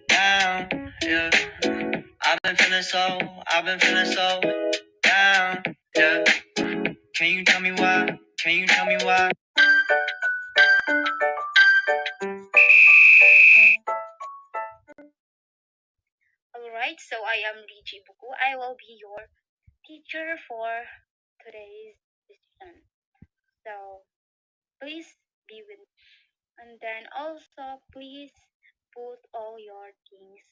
down, yeah. I've been feeling so down, yeah. Can you tell me why? Can you tell me why? Alright, so I am Reggie Boco. I will be your teacher for today's session. So please be with me. And then also please put all your things,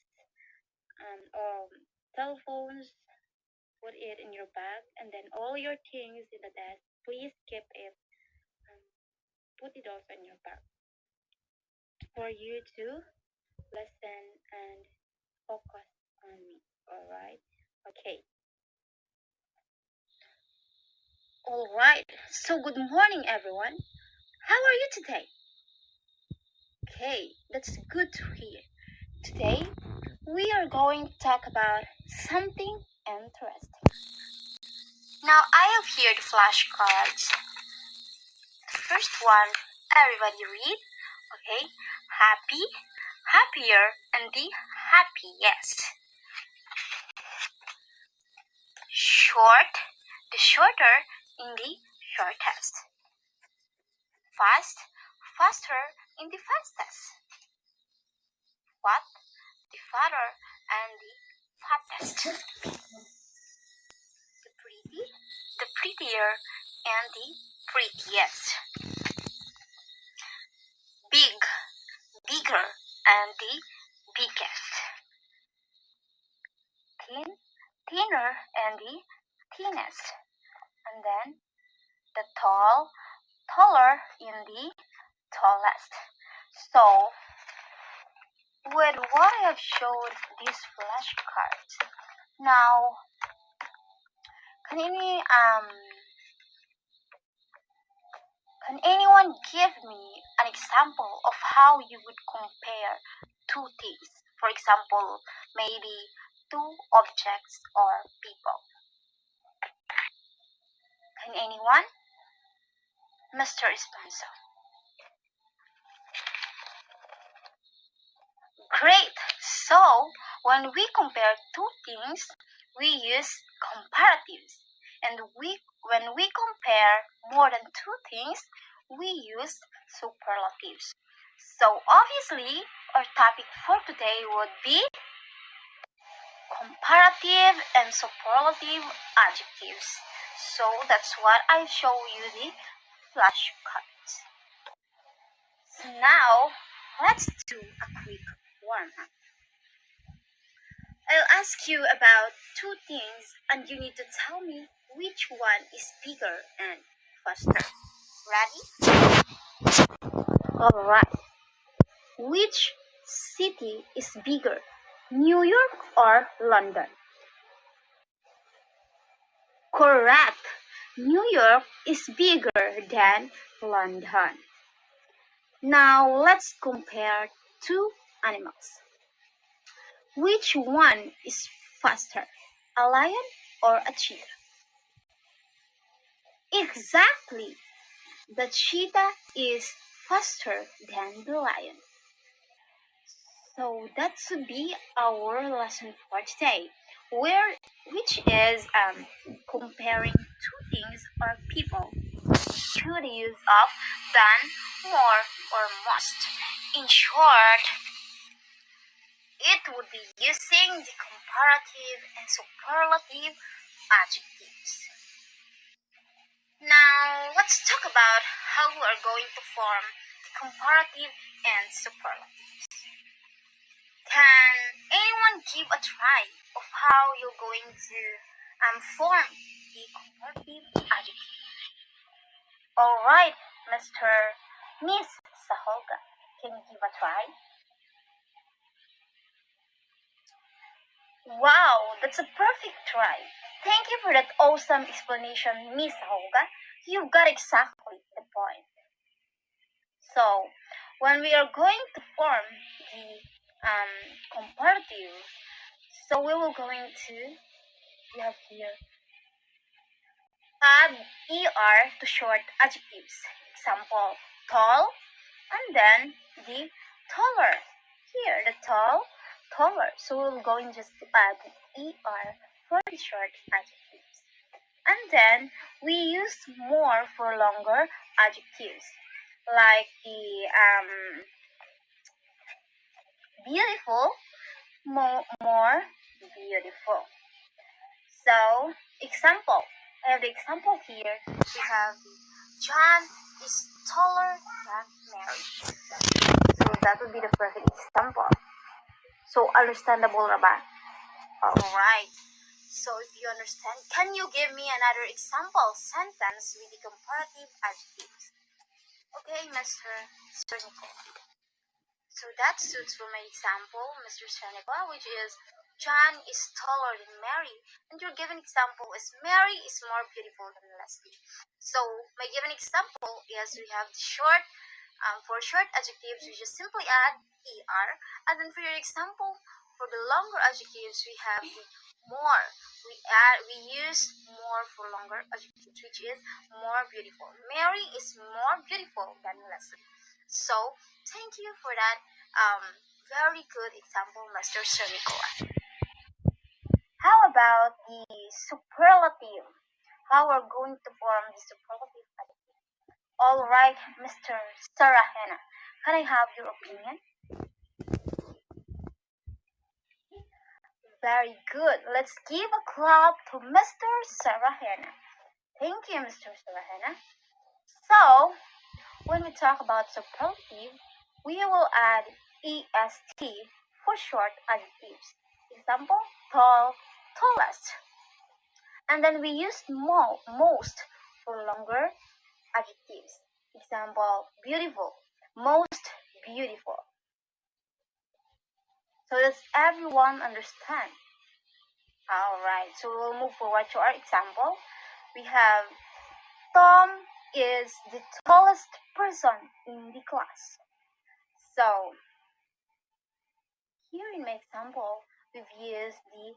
cell phones, put it in your bag, and then all your things in the desk. Please keep it, put it also in your bag for you to listen and focus on me. Alright? Okay. Alright. So good morning everyone. How are you today? Okay, that's good to hear. Today we are going to talk about something interesting. Now I have here the flashcards. The first one, everybody read. Okay, happy, happier, and the happiest. Short, the shorter, in the shortest. Fast, faster, in the fastest. Fat, the fatter, and the fattest. The pretty, the prettier, and the prettiest. Big, bigger, and the biggest. Thin, thinner, and the thinnest. And then the tall, taller, in the tallest. So, with what I have showed these flashcards, now can anyone give me an example of how you would compare two things? For example, maybe two objects or people. Can anyone? Mr. Espanso. Great! So, when we compare two things, we use comparatives. And when we compare more than two things, we use superlatives. So, obviously, our topic for today would be comparative and superlative adjectives. So, that's what I show you the flashcards. So now, let's do a quick warm-up. I'll ask you about two things and you need to tell me which one is bigger and faster. Ready? Alright. Which city is bigger, New York or London? Correct. New York is bigger than London. Now let's compare two animals. Which one is faster, a lion or a cheetah? Exactly. The cheetah is faster than the lion. So that should be our lesson for today, which is comparing two things or people to the use of than, more, or most. In short, it would be using the comparative and superlative adjectives. Now, let's talk about how we are going to form the comparative and superlatives. Can anyone give a try of how you're going to form the comparative adjective? Alright, Miss Saholka, can you give a try? Wow, that's a perfect try. Thank you for that awesome explanation, Miss Saholka. You got exactly the point. So, when we are going to form the comparative, so we will going to have here add er to short adjectives. Example, tall, and then the taller. here, the tall, taller. So we're going just to add ER for the short adjectives. And then we use more for longer adjectives, like the beautiful, more beautiful. So, example. I have the example here. We have John is taller than Mary. So that would be the perfect example. So understandable na ba? Alright. So if you understand, can you give me another example sentence with the comparative adjectives? Okay, Mr. Cernico. So that suits for my example, Mr. Cernico, which is John is taller than Mary. And your given example is Mary is more beautiful than Leslie. So my given example is we have the short, for short adjectives, we just simply add ER. And then for your example, for the longer adjectives, we have the more. We use more for longer adjectives, which is more beautiful. Mary is more beautiful than Leslie. So thank you for that very good example, Mr. Shernicola. How about the superlative? How we're going to form the superlative adjective? All right, Mr. Sarahena, can I have your opinion? Very good. Let's give a clap to Mr. Sarahena. Thank you, Mr. Sarahena. So, when we talk about superlative, we will add EST for short adjectives. Example, tall, tallest. And then we use most for longer adjectives. Example, beautiful, most beautiful. So does everyone understand? Alright, so we'll move forward to our example. We have Tom is the tallest person in the class. So here in my example, we've used the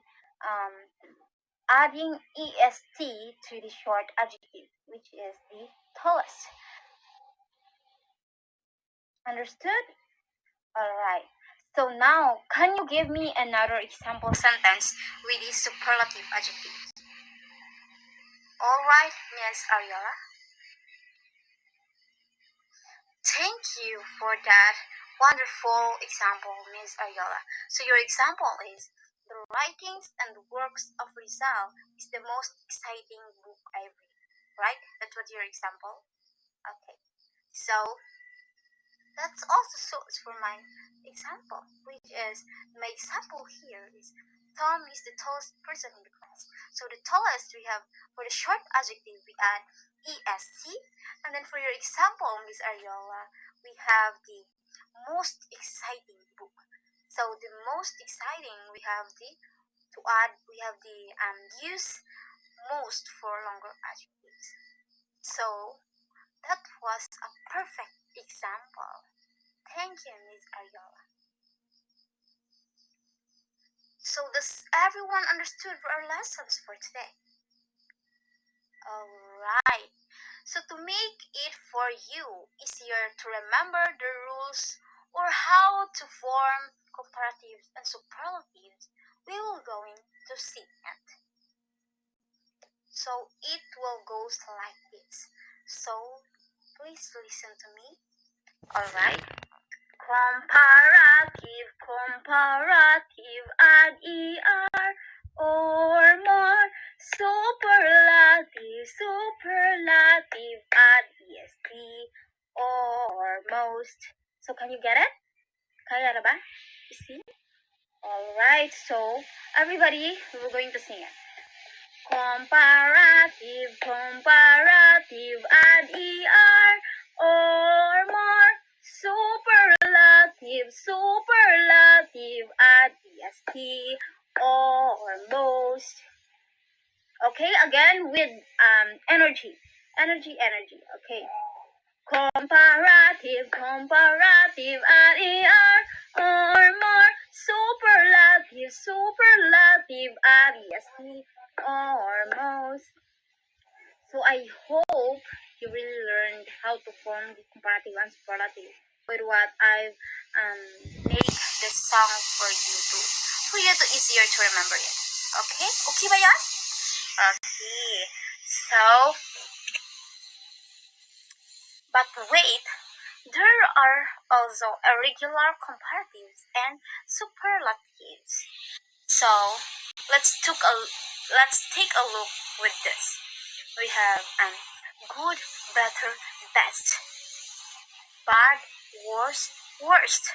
adding est to the short adjective, which is the tallest. Understood? Alright. So now, can you give me another example sentence with the superlative adjective? Alright, Ms. Ariola. Thank you for that wonderful example, Ms. Ariola. So your example is, the writings and works of Rizal is the most exciting book I read. Right? That's what your example? Okay. So that's also suits for my example, which is, my example here is Tom is the tallest person in the class. So the tallest we have, for the short adjective we add est, and then for your example, Ms. Ariola, we have the most exciting book. So the most exciting we have the use most for longer adjectives. So that was a perfect example. Thank you, Ms. Ariola. So does everyone understood for our lessons for today? Alright. So to make it for you easier to remember the rules or how to form comparatives and superlatives, we will going to see it. So it will goes like this. So please listen to me. Alright. Comparative, add ER or more. Superlative, add EST or most. So can you get it? Kaya na ba? You see? Alright, so everybody, we're going to sing it. Comparative, add ER or more. Superlative, add EST or most. Okay, again with energy. Okay. Comparative, add ER or more. Superlative, add EST or most. So I hope you really learned how to form the comparative and superlative with what I've made this song for you to easier to remember it. Okay? Okay ba yan? Okay. So, but wait, there are also irregular comparatives and superlatives. So, let's take a look with this. We have good, better, best, bad, worse, worst,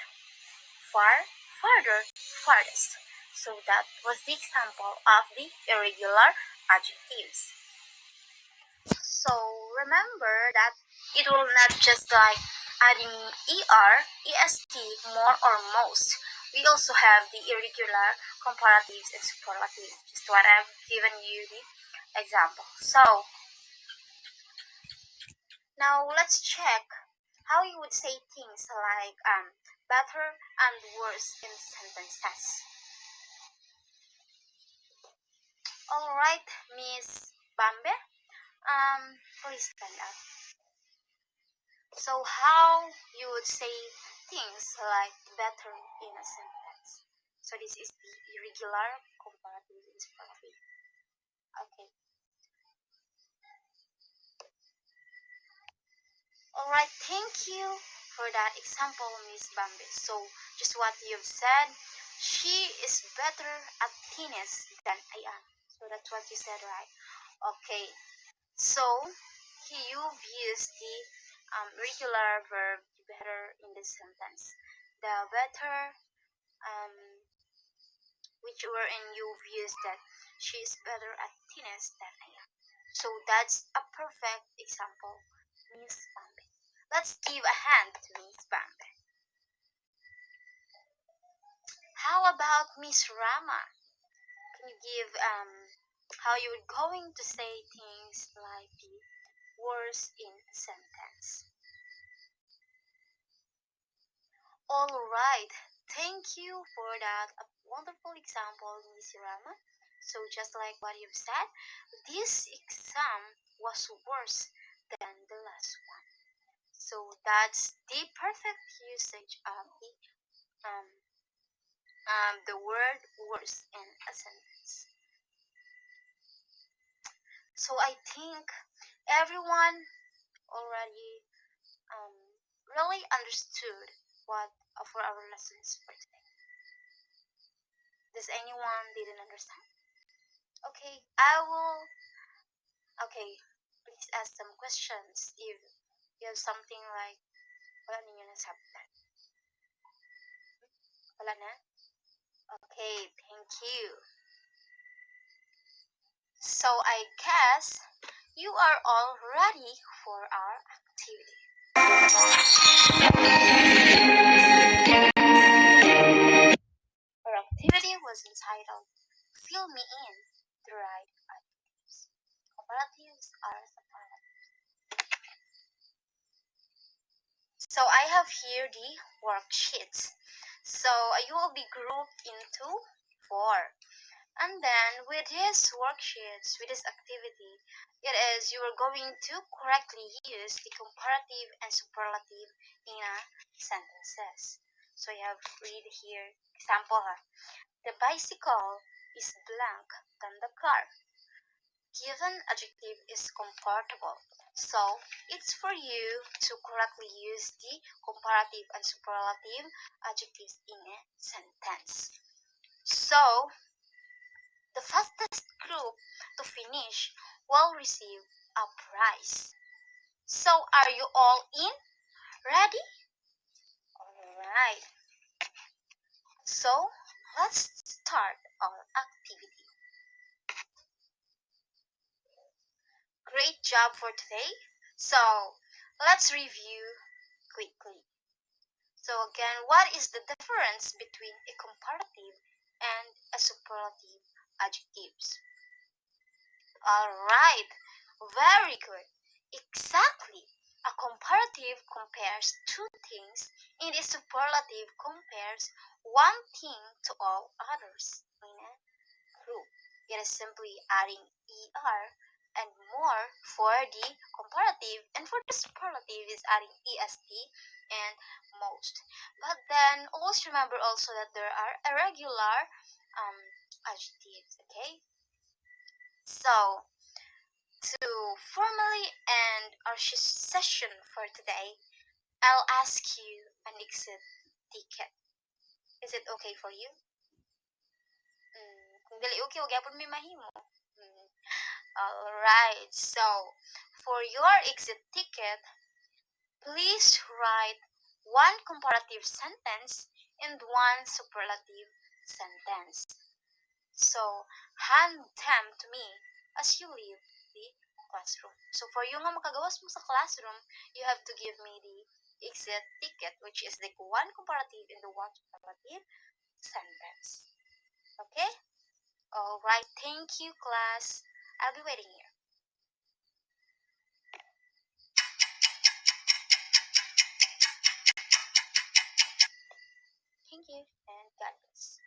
far, farther, farthest. So that was the example of the irregular adjectives. So remember that it will not just like adding er, est, more or most. We also have the irregular comparatives and superlatives, just what I've given you the example. So now let's check how you would say things like better and worse in sentences. Alright, Miss Bambe, please stand up. So how you would say things like better in a sentence. So this is the irregular comparative and superlative. Okay. Alright, thank you for that example, Miss Bambi. So just what you've said, she is better at tennis than I am. So that's what you said, right? Okay. So you've used the regular verb better in this sentence. The better which wherein you've used that she is better at tennis than I am. So that's a perfect example, Miss Bambi. Let's give a hand to Miss Bambi. How about Miss Rama? Can you give how you're going to say things like the words in a sentence? Alright, thank you for that wonderful example, Miss Rama. So just like what you've said, this exam was worse than the last one. So that's the perfect usage of the word worse in a sentence. So I think everyone already really understood what for our lessons for today. Does anyone didn't understand? Okay, I will. Okay, please ask some questions if you have something like wala ninyo nasabtan. Wala na? Okay, thank you. So I guess you are all ready for our activity. Our activity was entitled Fill Me In to Write Adjectives. Comparatives are superlatives. So I have here the worksheets. So you will be grouped into 4. And then with these worksheets, with this activity, it is you are going to correctly use the comparative and superlative in a sentences. So you have read here example. The bicycle is blank than the car. Given adjective is comfortable. So it's for you to correctly use the comparative and superlative adjectives in a sentence. So the fastest group to finish will receive a prize. So are you all in? Ready? Alright. So let's start our activity. Great job for today. So let's review quickly. So again, what is the difference between a comparative and a superlative adjectives? Alright, very good. Exactly. A comparative compares two things and a superlative compares one thing to all others in a group. It is simply adding er and more for the comparative, and for the superlative is adding est and most. But then always remember also that there are irregular adjectives. Okay, so to formally end our session for today, I'll ask you an exit ticket. Is it okay for you? Kung dili okay, huwag yapon may mahimo. Alright, so for your exit ticket, please write one comparative sentence and one superlative sentence. So, hand them to me as you leave the classroom. So, for you nga makagawas mo sa classroom, you have to give me the exit ticket, which is the one comparative and the one superlative sentence. Okay? Alright, thank you, class. I'll be waiting here. Thank you, and God bless.